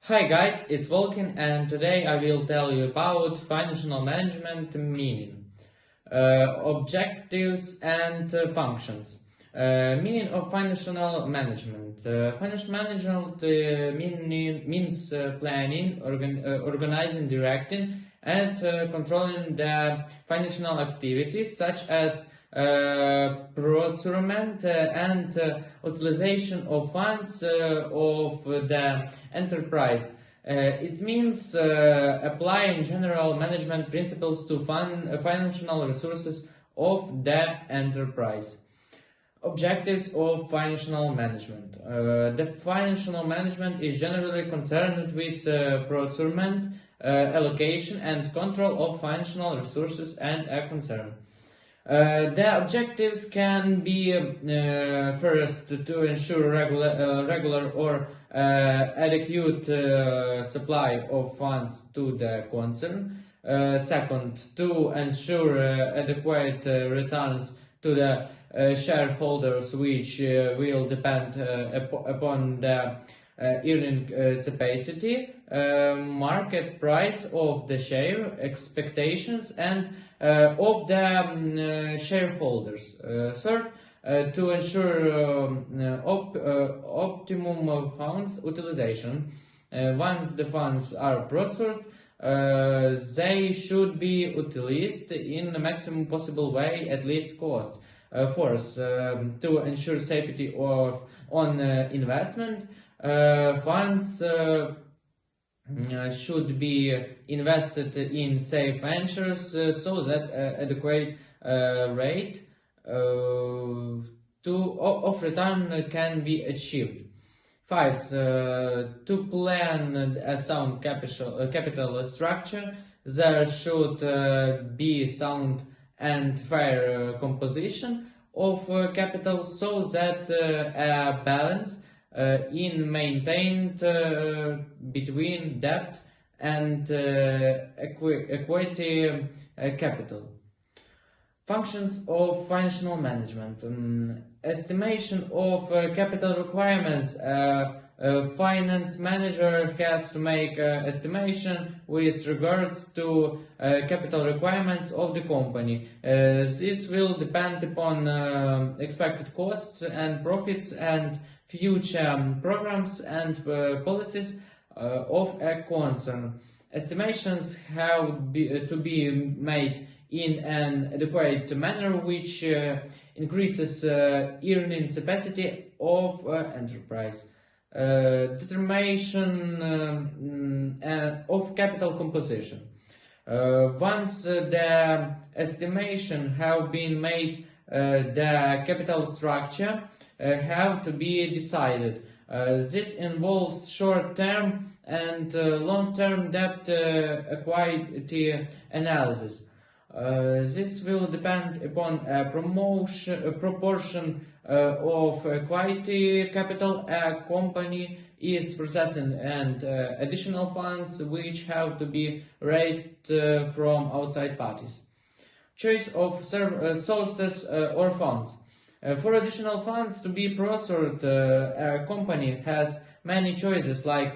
Hi guys, it's Volkin, and today I will tell you about financial management meaning, objectives and functions. Meaning of financial management. Financial management means planning, organizing, directing and controlling the financial activities such as procurement and utilization of funds of the enterprise. It means applying general management principles to financial resources of the enterprise. Objectives of financial management. The financial management is generally concerned with procurement, allocation and control of financial resources and a concern. The objectives can be first to ensure regular or adequate supply of funds to the concern. Second, to ensure adequate returns to the shareholders, which will depend upon the earning capacity, market price of the share, expectations and of the shareholders. Third, to ensure optimum funds utilization. Once the funds are procured, they should be utilized in the maximum possible way at least cost. Fourth, to ensure safety on investment, funds should be invested in safe ventures so that adequate rate of return can be achieved. Fifth, to plan a sound capital structure, there should be sound and fair composition of capital so that a balance in maintained between debt and equity capital. Functions of financial management. Estimation of capital requirements. Finance manager has to make estimation with regards to capital requirements of the company. This will depend upon expected costs and profits and future programs and policies of a concern. Estimations have to be made in an adequate manner which increases earning capacity of enterprise. Determination of capital composition. Once the estimation have been made, the capital structure have to be decided. This involves short-term and long-term debt equity analysis. This will depend upon a proportion of equity capital a company is possessing and additional funds which have to be raised from outside parties. Choice of sources or funds. For additional funds to be procured, a company has many choices like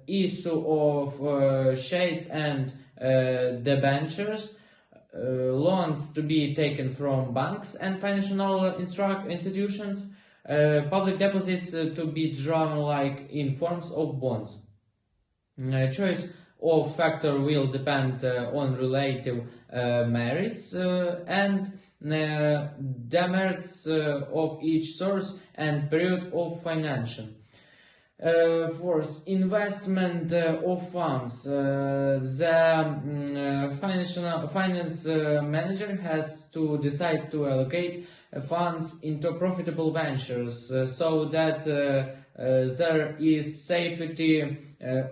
issue of shares and debentures, loans to be taken from banks and financial institutions, public deposits to be drawn like in forms of bonds. Choice of factor will depend on relative merits and demerits of each source and period of financial. Fourth, investment of funds. The finance manager has to decide to allocate funds into profitable ventures so that there is safety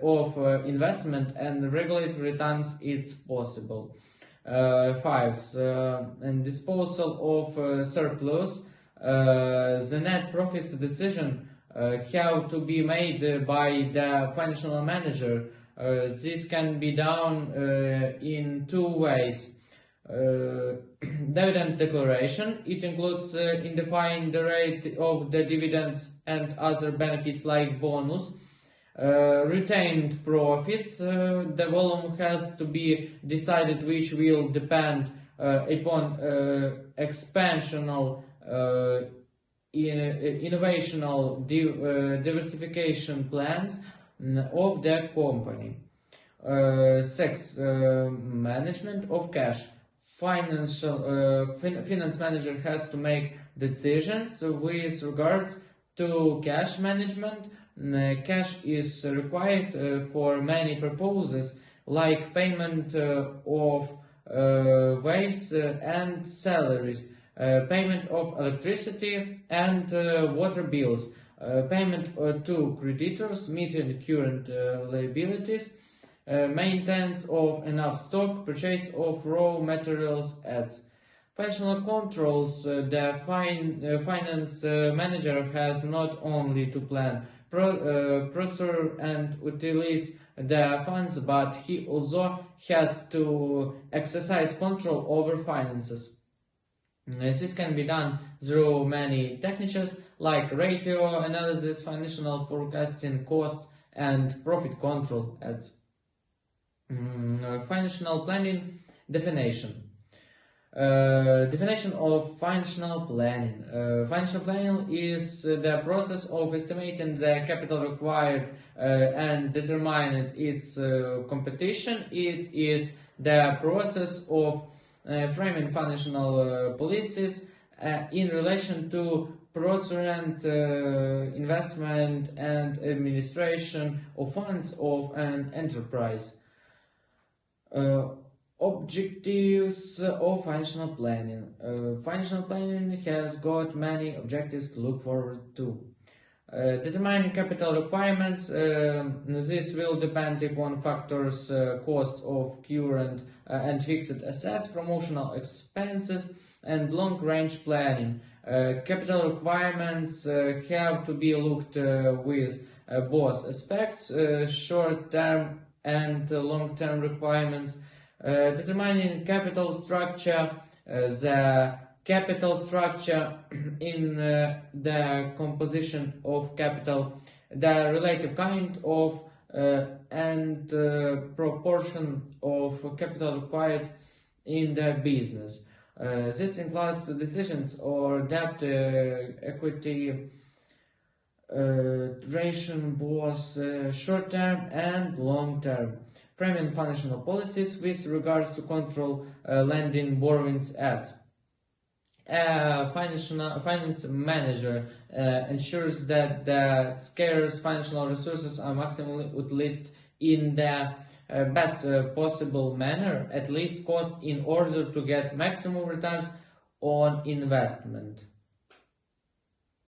of investment and regulatory returns is possible. Fifth, and disposal of surplus. The net profits decision have to be made by the financial manager. This can be done in two ways. Dividend declaration. It includes identifying the rate of the dividends and other benefits like bonus. Retained profits, the volume has to be decided, which will depend upon expansional, innovational diversification plans of the company. 6. Management of cash. Finance manager has to make decisions with regards to cash management. Cash is required for many purposes, like payment of wages and salaries, payment of electricity and water bills, payment to creditors, meeting current liabilities, maintenance of enough stock, purchase of raw materials, ads. Financial controls. The finance manager has not only to plan, procure and utilize the funds, but he also has to exercise control over finances. This can be done through many techniques like ratio analysis, financial forecasting, cost and profit control. Ads. Financial planning definition. Definition of financial planning. Financial planning is the process of estimating the capital required and determining its competition. It is the process of framing financial policies in relation to procurement, investment and administration of funds of an enterprise. Objectives of financial planning. Financial planning has got many objectives to look forward to. Determining capital requirements. This will depend upon factors, cost of current and fixed assets, promotional expenses, and long-range planning. Capital requirements have to be looked with both aspects, short-term and long-term requirements. Determining capital structure. The capital structure in the composition of capital, the relative kind of and proportion of capital required in the business. This includes decisions or debt, equity, duration, both short-term and long-term. Framing financial policies with regards to control lending, borrowings, ads. Finance manager ensures that the scarce financial resources are maximally utilized in the best possible manner, at least cost, in order to get maximum returns on investment.